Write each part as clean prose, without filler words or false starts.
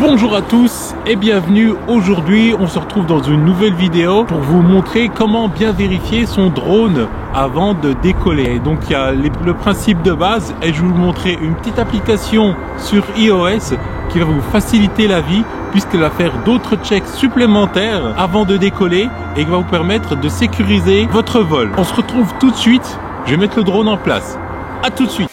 Bonjour à tous et bienvenue. Aujourd'hui on se retrouve dans une nouvelle vidéo pour vous montrer comment bien vérifier son drone avant de décoller. Et donc il y a le principe de base et je vais vous montrer une petite application sur iOS qui va vous faciliter la vie puisqu'elle va faire d'autres checks supplémentaires avant de décoller et qui va vous permettre de sécuriser votre vol. On se retrouve tout de suite, je vais mettre le drone en place. À tout de suite.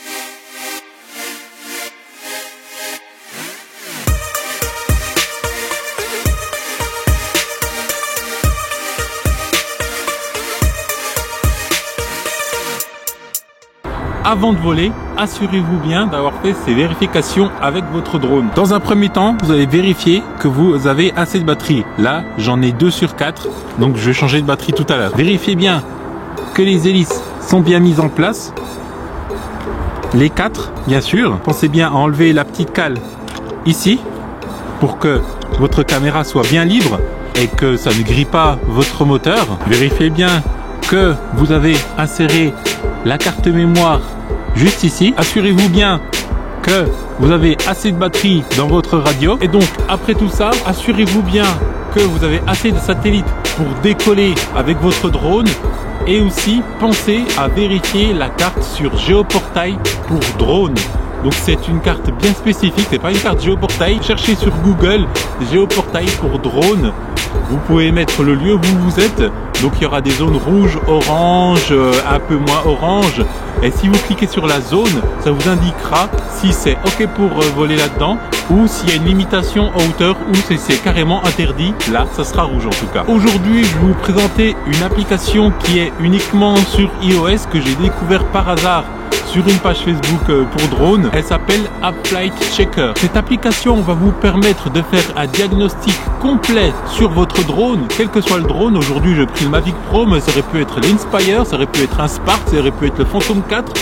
Avant de voler, assurez-vous bien d'avoir fait ces vérifications avec votre drone. Dans un premier temps, vous allez vérifier que vous avez assez de batterie. Là, j'en ai 2 sur 4, donc je vais changer de batterie tout à l'heure. Vérifiez bien que les hélices sont bien mises en place. Les 4, bien sûr. Pensez bien à enlever la petite cale ici pour que votre caméra soit bien libre et que ça ne grille pas votre moteur. Vérifiez bien que vous avez inséré la carte mémoire juste ici. Assurez-vous bien que vous avez assez de batterie dans votre radio. Et donc, après tout ça, assurez-vous bien que vous avez assez de satellites pour décoller avec votre drone. Et aussi, pensez à vérifier la carte sur Géoportail pour drone. Donc c'est une carte bien spécifique, c'est pas une carte Géoportail. Cherchez sur Google Géoportail pour drone. Vous pouvez mettre le lieu où vous êtes. Donc il y aura des zones rouges, orange, un peu moins orange. Et si vous cliquez sur la zone, ça vous indiquera si c'est OK pour voler là-dedans ou s'il y a une limitation en hauteur ou si c'est carrément interdit. Là, ça sera rouge en tout cas. Aujourd'hui, je vais vous présenter une application qui est uniquement sur iOS que j'ai découvert par hasard sur une page Facebook pour drone. Elle s'appelle App Flight Checker. Cette application va vous permettre de faire un diagnostic complet sur votre drone, quel que soit le drone. Aujourd'hui, j'ai pris le Mavic Pro, mais ça aurait pu être l'Inspire, ça aurait pu être un Spark, ça aurait pu être le Phantom 4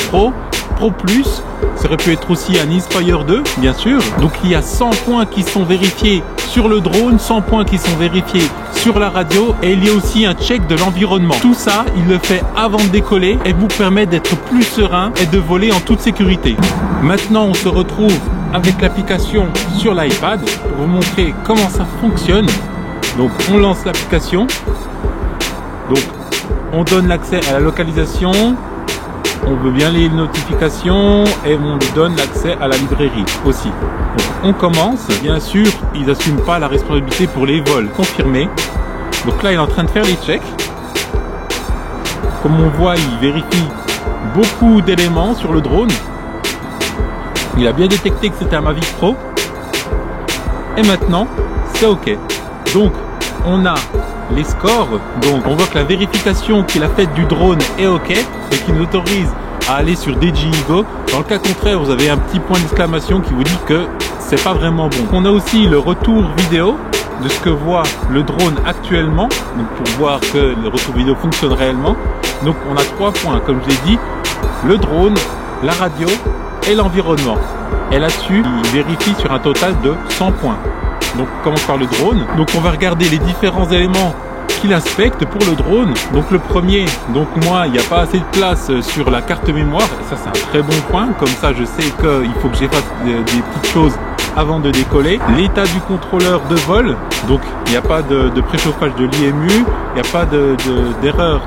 Pro, Pro Plus, ça aurait pu être aussi un Inspire 2, bien sûr. Donc, il y a 100 points qui sont vérifiés sur le drone, 100 points qui sont vérifiés sur la radio et il y a aussi un check de l'environnement. Tout ça, il le fait avant de décoller et vous permet d'être plus serein et de voler en toute sécurité. Maintenant, on se retrouve avec l'application sur l'iPad pour vous montrer comment ça fonctionne. Donc, on lance l'application. Donc, on donne l'accès à la localisation. On veut bien les notifications et on donne l'accès à la librairie aussi. Donc, on commence. Bien sûr, ils n'assument pas la responsabilité pour les vols confirmés. Donc là, il est en train de faire les checks. Comme on voit, il vérifie beaucoup d'éléments sur le drone. Il a bien détecté que c'était un Mavic Pro. Et maintenant, c'est OK. Donc, on a les scores. Donc, on voit que la vérification qu'il a faite du drone est OK et qui nous autorise à aller sur DJI-Go. Dans le cas contraire, vous avez un petit point d'exclamation qui vous dit que c'est pas vraiment bon. On a aussi le retour vidéo de ce que voit le drone actuellement, donc pour voir que le retour vidéo fonctionne réellement. Donc on a 3 points, comme je l'ai dit, le drone, la radio et l'environnement. Et là-dessus, il vérifie sur un total de 100 points. Donc on commence par le drone. Donc on va regarder les différents éléments qu'il inspecte pour le drone. Donc le premier, donc moi, il n'y a pas assez de place sur la carte mémoire. Et ça, c'est un très bon point. Comme ça, je sais qu'il faut que j'efface des petites choses avant de décoller. L'état du contrôleur de vol. Donc il n'y a pas de préchauffage de l'IMU. Il n'y a pas d'erreur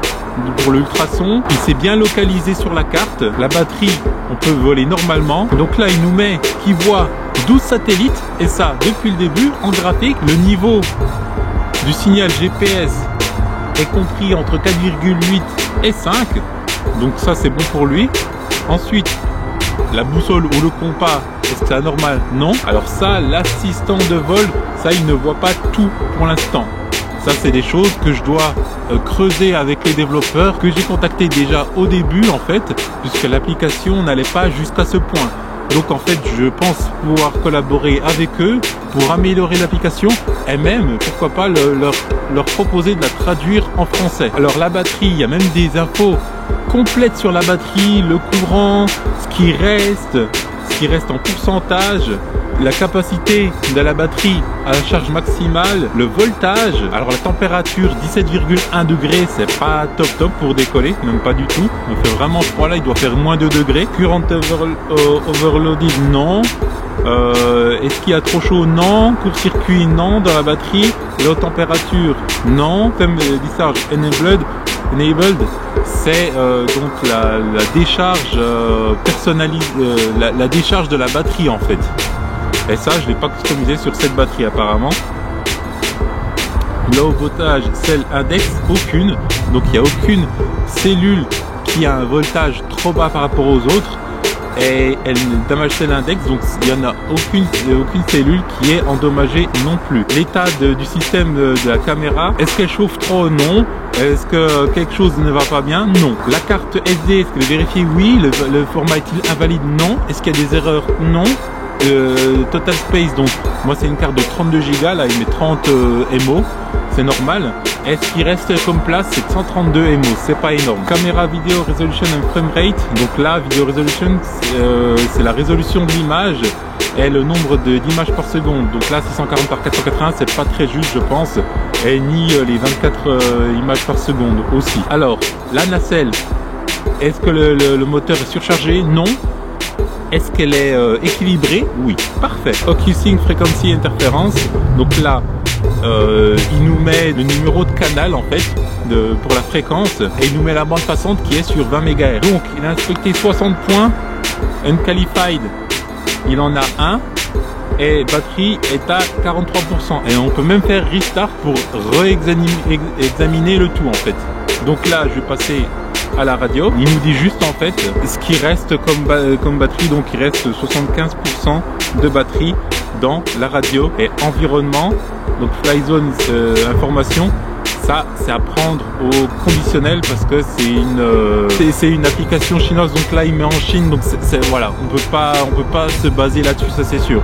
pour l'ultrason. Il s'est bien localisé sur la carte. La batterie, on peut voler normalement. Donc là, il nous met qu'il voit 12 satellites. Et ça, depuis le début, en graphique, le niveau du signal GPS est compris entre 4,8 et 5. Donc ça, c'est bon pour lui. Ensuite, la boussole ou le compas, est-ce que c'est anormal? Non. Alors ça, l'assistant de vol, ça, il ne voit pas tout pour l'instant. Ça, c'est des choses que je dois creuser avec les développeurs que j'ai contactés déjà au début, en fait, puisque l'application n'allait pas jusqu'à ce point. Donc en fait, je pense pouvoir collaborer avec eux pour améliorer l'application et même, pourquoi pas, leur proposer de la traduire en français. Alors la batterie, il y a même des infos complètes sur la batterie, le courant, ce qui reste en pourcentage, la capacité de la batterie à la charge maximale, le voltage. Alors la température 17,1 degrés, c'est pas top pour décoller, même pas du tout. Il fait vraiment froid là, il doit faire moins 2 degrés. Current overloaded, non. Est-ce qu'il y a trop chaud? Non. Court-circuit? Non. Dans la batterie? La haute température? Non. Time discharge enabled, c'est donc la décharge personnalisée, la décharge de la batterie en fait. Et ça, je l'ai pas customisé sur cette batterie apparemment. Low voltage cell index, aucune. Donc il n'y a aucune cellule qui a un voltage trop bas par rapport aux autres. Et elle damage cell index, donc il n'y en a aucune cellule qui est endommagée non plus. L'état du système de la caméra, est-ce qu'elle chauffe trop? Non. Est-ce que quelque chose ne va pas bien? Non. La carte SD, est-ce qu'elle est vérifiée? Oui. Le format est-il invalide? Non. Est-ce qu'il y a des erreurs? Non. Total Space, donc moi c'est une carte de 32 Go, là il met 30 MO, c'est normal. Et ce qui reste comme place, c'est 132 MO, c'est pas énorme. Caméra vidéo resolution and frame rate, donc là vidéo resolution c'est la résolution de l'image et le nombre d'images par seconde. Donc là 640 par 480, c'est pas très juste je pense, et ni les 24 images par seconde aussi. Alors la nacelle, est-ce que le moteur est surchargé? Non. Est-ce qu'elle est équilibrée? Oui, parfait. OcuSync Frequency Interference. Donc là, il nous met le numéro de canal en fait pour la fréquence et il nous met la bande passante qui est sur 20 MHz. Donc il a inspecté 60 points. Unqualified, il en a un. Et batterie est à 43%. Et on peut même faire restart pour examiner le tout en fait. Donc là, je vais passer à la radio. Il nous dit juste en fait ce qui reste comme batterie. Donc il reste 75% de batterie dans la radio. Et environnement, donc fly zone information, ça c'est à prendre au conditionnel parce que c'est une application chinoise. Donc là il met en Chine, donc voilà, on peut pas se baser là-dessus, ça c'est sûr.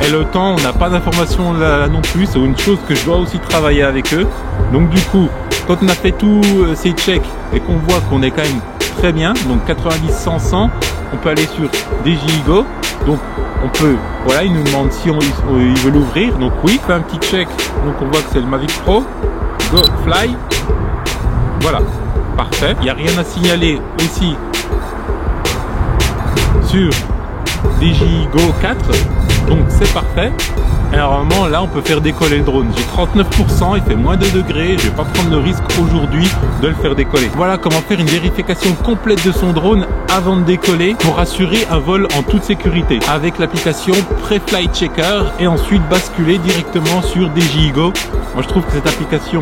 Et le temps, on n'a pas d'informations là non plus, c'est une chose que je dois aussi travailler avec eux. Donc du coup, quand on a fait tous ces checks et qu'on voit qu'on est quand même très bien, donc 90, 100, 100, on peut aller sur DJI-Go. Donc on peut, voilà, il nous demande si il veut l'ouvrir. Donc oui, on fait un petit check, donc on voit que c'est le Mavic Pro. Go, fly. Voilà, parfait. Il n'y a rien à signaler aussi sur DJI-Go 4. Donc c'est parfait. Et normalement là on peut faire décoller le drone. J'ai 39%, il fait moins 2 degrés. Je vais pas prendre le risque aujourd'hui de le faire décoller. Voilà comment faire une vérification complète de son drone avant de décoller pour assurer un vol en toute sécurité avec l'application Pre-Flight Checker et ensuite basculer directement sur DJI-Go. Moi je trouve que cette application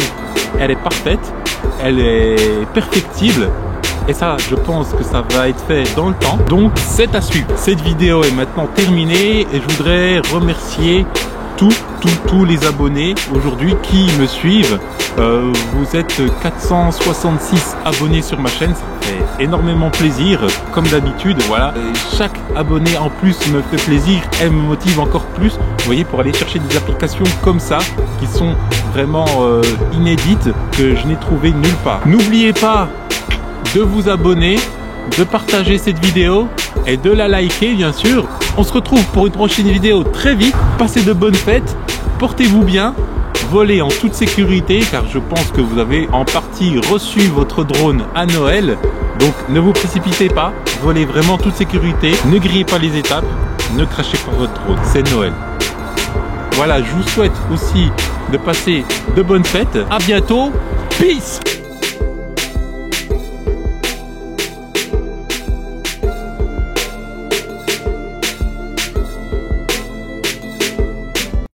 elle est parfaite, elle est perfectible. Et ça, je pense que ça va être fait dans le temps. Donc, c'est à suivre. Cette vidéo est maintenant terminée et je voudrais remercier tous les abonnés aujourd'hui qui me suivent. Vous êtes 466 abonnés sur ma chaîne, ça fait énormément plaisir. Comme d'habitude, voilà. Chaque abonné en plus me fait plaisir et me motive encore plus. Vous voyez, pour aller chercher des applications comme ça, qui sont vraiment inédites, que je n'ai trouvé nulle part. N'oubliez pas de vous abonner, de partager cette vidéo et de la liker bien sûr. On se retrouve pour une prochaine vidéo très vite. Passez de bonnes fêtes, portez-vous bien, volez en toute sécurité car je pense que vous avez en partie reçu votre drone à Noël. Donc ne vous précipitez pas, volez vraiment en toute sécurité, ne grillez pas les étapes, ne crachez pas votre drone, c'est Noël. Voilà, je vous souhaite aussi de passer de bonnes fêtes. À bientôt, peace!